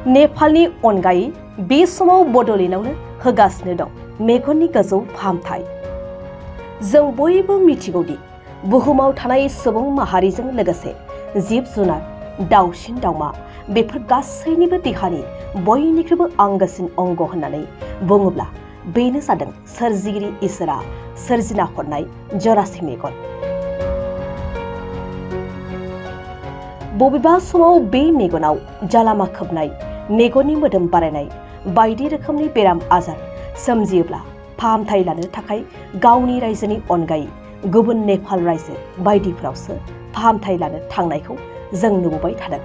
नेपालनि अनगायै बे समाव बड'लेण्डआवनो होगासिनो दं मेगननि गोजौ फाहामथाय। जों बयबो मिथिगौदि बुहुमाव थानाय सुबुं माहारिजों लोगोसे जिब जुनार, दाउसिन दाउमा बेफोर गासैनिबो देहानि बयनिख्रुइबो आंगोसिन अंग होननानै बुङोब्ला बेनो जादों सोरजिगिरि इसोरा सोरजिना हरनाय जरासे मेगन। बबेबा समाव बे मेगनाव जालामा खोबनाय, मेगननि मोदोम बारायनाय बायदि रोखोमनि बेराम आजार सोमजियोब्ला फाहामथाय लानो थाखाय गावनि रायजोनि अनगायै गुबुन नेपाल रायजो बायदिफोरावसो फाहामथाय लानो थांनायखौ जों नुबोबाय थादों।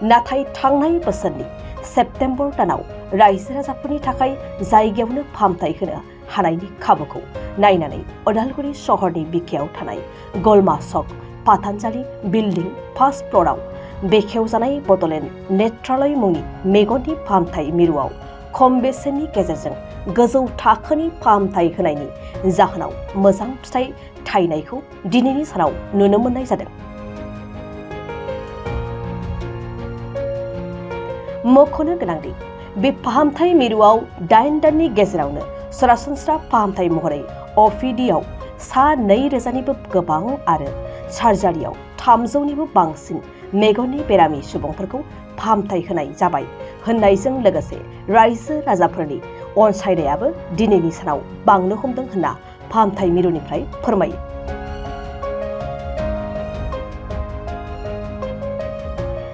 नाथाय थांनाय बोसोरनि सेप्तेम्बर दानाव रायजो राजाफोरनि थाखाय जायगायावनो फाहामथाय होनो हानायनि खाबुखौ नायनानै उदालगुरि सहरनि बिखायाव थानाय गलमा चक पातानजालि बिल्डिं फार्स्ट फ्ल'राव बेखेवजानाय बड'लेण्ड नेत्रालय मुंनि मेगननि फाहामथाय मिरुआव खम बेसेननि गेजेरजों गोजौ थाखोनि फाहामथाय होनायनि जाहोनाव मोजां फिथाइ थायनायखौ दिनैनि सानाव नुनो मोननाय जादों। मख'नो गोनांदि बे फाहामथाय मिरुआव 8 दाननि गेजेरावनो सरासनस्रा फाहामथाय महरै अपिडियाव 2,000निबो गोबां आरो सार्जारियाव 300निबो बांसिन मेगननि बेरामि सुबुंफोरखौ फाहामथाय होनाय जाबाय होननायजों लोगोसे रायजो राजाफोरनि अनसायनायाबो दिनैनि सानाव बांनो हमदों होनना फाहामथाय मिरुनिफ्राय फोरमायो।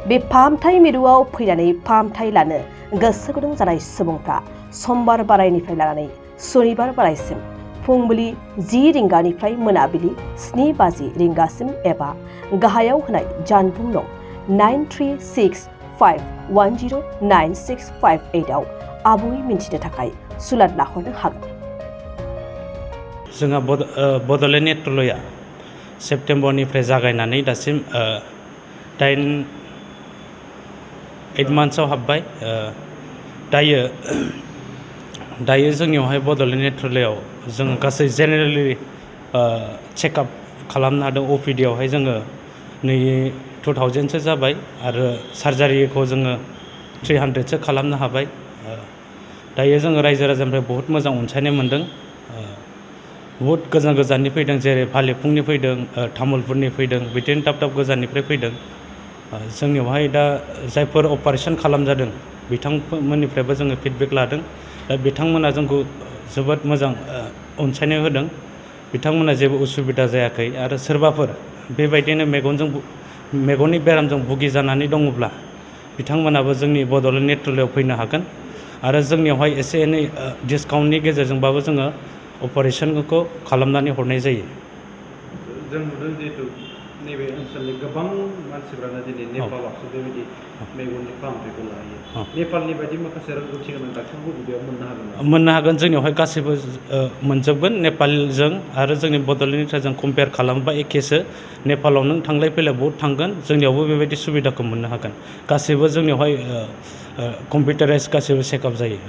बे फाहामथाय मिरुआव फैनानै फाहामथाय लानो गोसो गुदुं जानाय सुबुंफ्रा समबार बारायनिफ्राय लानानै सनिबार बारायसिम फुंबिलि 10 रिंगानिफ्राय मोनाबिलि 7 बाजि रिंगासिम एबा गाहायाव होनाय जानबुं नं 9365109658 आव आबुङै मिन्थिनो थाखाय सुलाद लाहरनो हागोन। जोंहा बड'लेण्ड नेत्रालया सेप्तेम्बरनिफ्राय जागायनानै दासिम 8 मान्थ्सआव हाबबाय। दायो जोंनियावहाय बड'लेण्ड नेत्रालयाव जों गासै जेनेरेलि चेकआप खालामनो हादों। अपिडियावहाय जोङो 2000सो जाबाय आरो सार्जारिखौ जोङो 300सो खालामनो हाबाय। दायो जोङो रायजो राजानिफ्राय बहुत मोजां अनसायनाय मोन्दों। बहुत गोजान गोजाननि फैदों, जेरै भालेफुंनि फैदों, तामुलपुरनि फैदों, बिदिनो दाब दाब गोजाननिफ्राय फैदों। जोंनियावहाय दा जायफोर अपारेशन खालामजादों बिथांमोननिफ्रायबो जोङो फिडबेक लादों। दा बिथांमोना जोंखौ जोबोद मोजां अनसायनाय होदों। बिथांमोना जेबो उसुबिदा जायाखै आरो सोरबाफोर बेबायदिनो मेगननि बेरामजों भुगिजानानै दङब्ला बिथांमोनाबो जोंनि बड'लेण्ड नेत्रालयाव फैनो हागोन आरो जोंनियावहाय एसे एनै डिसकाउन्टनि गेजेरजोंबाबो जोङो अपारेशनखौ खालामनानै हरनाय जायो। जों नुदों जिहेतु नैबे ओनसोलनि गोबां मानसिफ्रानो दिनै नेपालावसो बेबायदि मेगननि फाहामथायखौ लायो। नेपालनि बायदि माखासे रोंगौथि गोनां डाक्टारफोरखौ बेयाव मोननो हागोन नामा? मोननो हागोन। जोंनियावहाय गासैबो मोनजोबगोन। नेपालजों आरो जोंनि बड'लेण्डनिफ्राय जों कम्पेयार खालामोबा एखेसो। नेपालाव नों थांलाय फैलाय बहुत थांगोन, जोंनियावबो बेबायदि सुबिदाखौ मोननो हागोन। गासैबो जोंनियावहाय कम्पिउटाराइज गासैबो चेकआप जायो।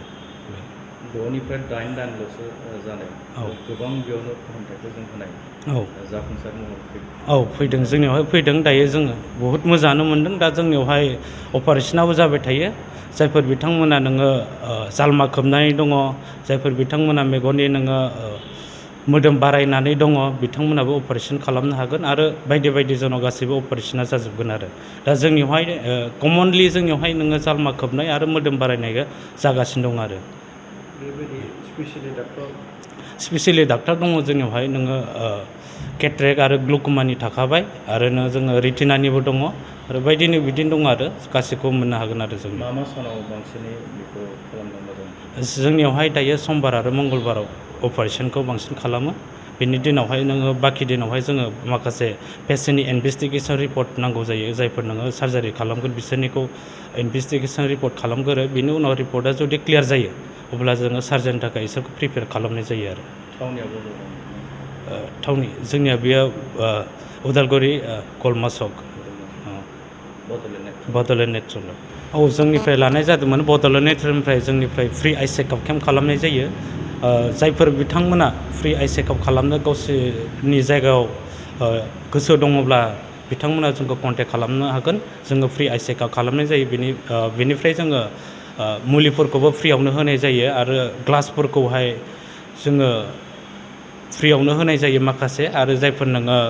6 निफ्राय 8 दानल'सो जानाय, गोबां बेयावनो फाहामथायखौ जों होनाय जाफुंसार महर फैदों। फैदों, जोंनियावहाय फैदों। दायो जोङो बहुत मोजाङानो मोन्दों। दा जोंनियावहाय अपारेशनाबो जाबाय थायो। जायफोर बिथांमोना नोङो जालमा खोबनानै दङ, जायफोर बिथांमोना मेगननि नोङो मोदोम बारायनानै दङ, बिथांमोनाबो अपारेशन खालामनो हागोन आरो बायदि बायदि जोंनाव गासैबो अपारेशना जाजोबगोन आरो। दा जोंनियावहाय कमनलि जोंनियावहाय नोङो जालमा खोबनाय आरो मोदोम बारायनाय जागासिनो दं आरो। बेबायदि स्पेसियेलि डाक्टार दङ जोंनियावहाय। नोङो केट्रेक्ट आरो ग्लुक'मानि थाखाबाय आरो जोङो रेटिनानिबो दङ आरो बिदिनो दङ आरो गासैखौबो मोननो हागोन आरो जों। मा सानाव बांसिनै बेखौ खालामनो मोजां? जोंनियावहाय दायो समबार आरो मंगलबाराव अपारेशनखौ बांसिन खालामो। बेनि दिनावहाय नोङो बाखि दिनावहाय जोङो माखासे पेसेन्टनि इनभेस्टिगेसन रिपर्ट नांगौ जायो। जायफोर नोङो सार्जारि खालामगोन बिसोरनिखौ इनभेस्टिगेसन रिपर्ट खालामगोरो। बिनि उनाव रिपर्टआ जुदि क्लियार जायो अब्ला जोङो सार्जारिनि थाखाय इसोरखौ प्रिपेयार खालामनाय जायो आरो। थावनियाबो थावनि जोंनिया बेयो उदालगुरि गलमा चक, बड'लेण्ड नेत्रालय। जोंनिफ्राय लानाय जादोंमोन। बड'लेण्ड नेत्रालयनिफ्राय जोंनिफ्राय फ्रि आइ चेकआप केम्प खालामनाय जायो। जायफोर बिथांमोना फ्रि आइ चेकआप खालामनो गावसोरनि जायगायाव गोसो दङब्ला बिथांमोना जोंखौ कन्टेक्ट खालामनो हागोन जोङो फ्रि आइ चेकआप खालामनाय जायो बेनिफ्राय जोङो मुलिफोरखौबो फ्रियावनो होनाय जायो आरो ग्लासफोरखौहाय जोङो फ्रियावनो होनाय जायो माखासे आरो जायफोर नोङो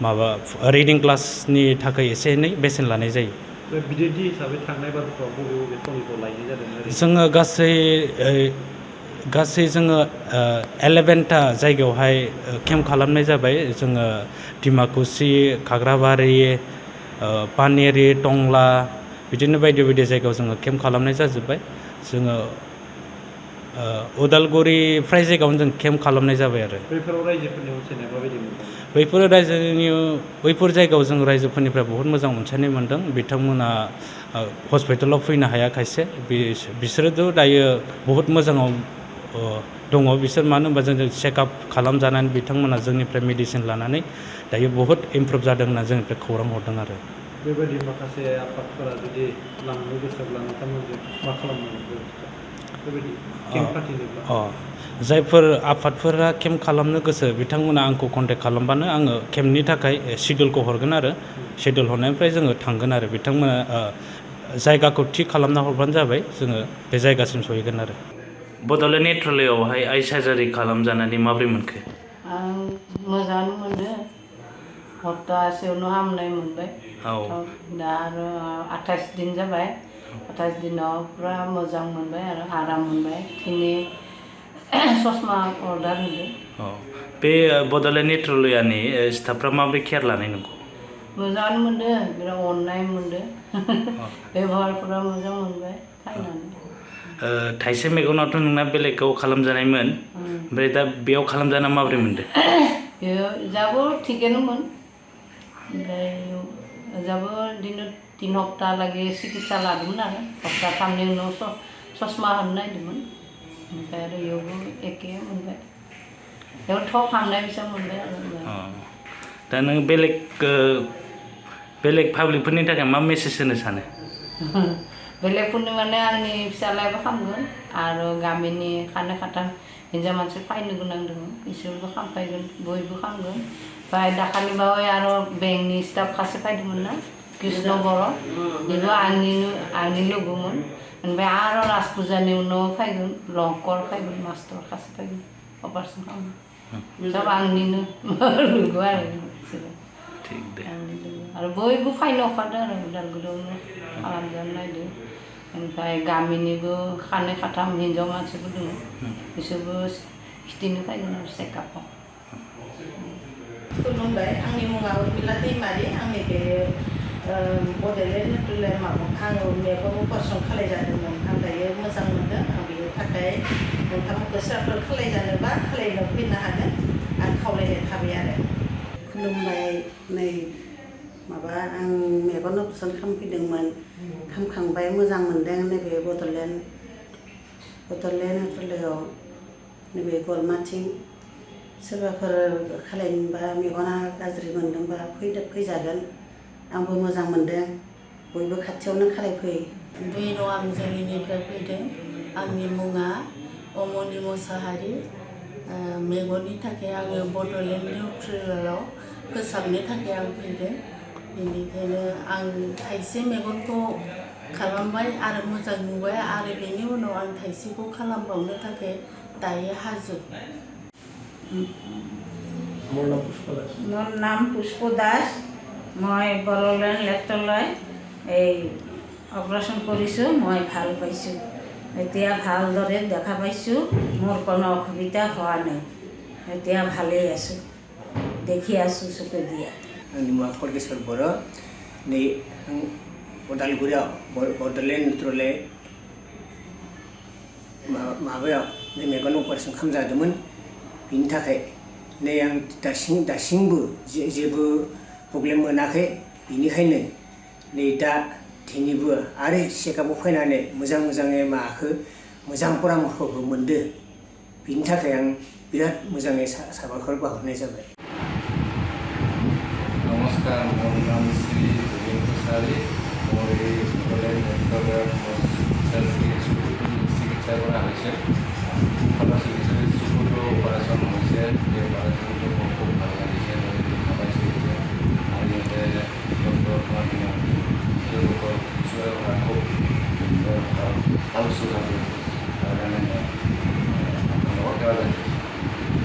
माबा रिडिं क्लासनि थाखाय एसे एनै बेसेन लानाय जायो बिदिन्थि हिसाबै थांनाय बारफ्राव बबे बबे थावनिखौ लायनाय जादों ओरैनो जोङो गासै जोङो 11टा जायगायावहाय केम्प खालामनाय जाबाय जोङो डिमाकुसि खाग्राबारि पानेरि टंला बिदिनो बायदि बायदि जायगायाव जोङो केम्प खालामनाय जाजोब्बाय जोङो उदालगुरि फ्राय जायगायावनो जों केम्प खालामनाय जाबाय आरो बैफोराव रायजोफोरनि अनसायनाया माबायदि मोनदों बैफोर जायगायाव जों रायजोफोरनिफ्राय बहुद मोजां अनसायनाय मोन्दों बिथांमोना हस्पिटालाव फैनो हाया खायसे बिसोरोथ' दायो बहुद मोजाङाव दङ बिसोर मानो होनबा जों चेकआप खालामजानानै बिथांमोना जोंनिफ्राय मेडिसिन लानानै दायो बहुद इमप्रुभ जादों होनना जोंनिफ्राय खौरां हरदों आरो बेबायदि माखासे आफादफोरा जुदि लांनो गोसोब्ला नोंथांमोनजों मा खालामनांगौ बेबायदि केम्प फाथिनोब्ला जायफोर आफादफोरा केम्प खालामनो गोसो बिथांमोना आंखौ कन्टेक्ट खालामबानो आङो केम्पनि थाखाय सिडिउलखौ हरगोन आरो सिडिउल हरनायनिफ्राय जोङो थांगोन आरो बिथांमोना जायगाखौ थि खालामना हरबानो जाबाय जोङो बे जायगासिम सहैगोन आरो बड'लेण्ड नेत्रालयआवहाय आइ सार्जारि खालामजानानै माबोरै मोनखो आं मोजाङानो मोनो हप्तासेयावनो हामनाय मोनबाय दा आरो 28 दिन जाबाय 28 दिनाव पुरा मोजां मोनबाय आरो आराम मोनबाय दिनै ससमा अर्डार होदो बे बड'लेण्ड नेत्रालयानि स्टाफफ्रा माबोरै केयार लानाय नोंखौ मोजाङानो मोनदों बिराद अननाय मोनदों बेबहारफोरा मोजां मोनबाय फायनानै थाइसे मेगनावथ' नोंना बेलेगाव खालामजानायमोन ओमफ्राय दा बेयाव खालामजाना माबोरै मोनदों बेयो जाबो थिगैनोमोन ओमफ्राय जाबो बिदिनो 3 हप्तालागै सिकित्सा लादोंमोन आरो हप्ताथामनि उनाव ससमा होनो नागिरदोंमोन ओमफ्राय आरो बेयावबो एखे मोनबाय बेयाव थब हामनाय बेसां मोनबाय आरो दा नों बेलेग पाब्लिकफोरनि थाखाय मा मेसेज होनो सानो बेलेगफोरनि माने आंनि फिसालायाबो खामगोन आरो गामिनि खानै खाथाम हिन्जाव मानसि फैनो गोनां दङ बिसोरबो खामफैगोन बयबो खामगोन ओमफ्राय दाखालि बावै आरो बेंकनि स्टाफ सासे फैदोंमोन ना कृष्ण बर' बेबो आंनि लोगोमोन ओमफ्राय आरो राज फुजानि उनाव फैगोन लंकर फैगोन मास्टर सासे फैगोन अपारेसन खालामनो सब आंनिनो लोगो आरो बिसोरो आंनि लोगो आरो बयबो फैनो ओंखारदों आरो उदालगुरियावनो खालामजानो नायदों ओमफ्राय गामिनिबो खानै खाथाम हिन्जाव मानसिबो दङ बिसोरबो खिथिनो फैगोन आरो चेकआपआव खुलुमबाय आंनि मुङा उर्मिला दैमारि आंनि बे बड'लेण्ड नेत्रालय आङो मेगन अपारेसन खालामजादोंमोन आं दायो मोजां मोनदों आं बेनि थाखाय नोंथांमोनखौ सोरफोर खालामजानोबा खालामनो फैनो हागोन आं खावलायनाय थाबाय आरो खुलुमबाय नै माबा आं मेगन अपारेसन खालामफैदोंमोन खामखांबाय मोजां मोनदों नैबे बड'लेण्ड नेत्रालयआव नैबे गलमाथिं सोरबाफोर खालामनोबा मेगना गाज्रि मोनदोंबा फैजागोन आंबो मोजां मोनदों बयबो खाथियावनो खालामफै बेनो आं जोंनिफ्राय फैदों आंनि मुङा अमनि मोसाहारि मेगननि थाखाय आङो बड'लेण्ड नेत्रालयआव फोसाबनो थाखाय आं फैदों बेनिखायनो आं थाइसे मेगनखौ खालामबाय आरो मोजां नुबाय आरो बेनि उनाव आं थाइसेखौ खालामबावनो थाखाय दायो हाजो মোৰ নাম পুষ্প দাস মই বড়োলেণ্ড নেত্ৰালয় এই অপাৰেশ্যন কৰিছোঁ মই ভাল পাইছোঁ এতিয়া ভালদৰে দেখা পাইছোঁ মোৰ কোনো অসুবিধা হোৱা নাই এতিয়া ভালেই আছোঁ দেখি আছোঁ চকু দিয়া आंनि मुङा खरगेश्वर बर' नै उदालगुरियाव बड'लेण्ड नेत्रालय माबायाव नै मेगन अपारेसन खालामजादोंमोन बिनि थाखाय नै आं दासिमबो जेबो प्रब्लेम मोनाखै बेनिखायनो नै दा दिनैबो आरो चेकआपआव फैनानै मोजाङै माखौ मोजां परामर्शखौ मोनदों बिनि थाखाय आं बिराद मोजाङै साबायखर बावहरनाय जाबाय नमस्कार मोर नाम श्री रवीन कसारी मोर এই বড়োলেণ্ড নেত্ৰালয়ৰ চিকিৎসা কৰা হৈছে ফলত চিকিৎসালয়ত চকুটো অপাৰেশ্যন হৈছে এই অপাৰেশ্যনটো খুব ভাল লাগিছে দেখা পাইছোঁ আৰু ইয়াতে suaraku halus sudah ada yang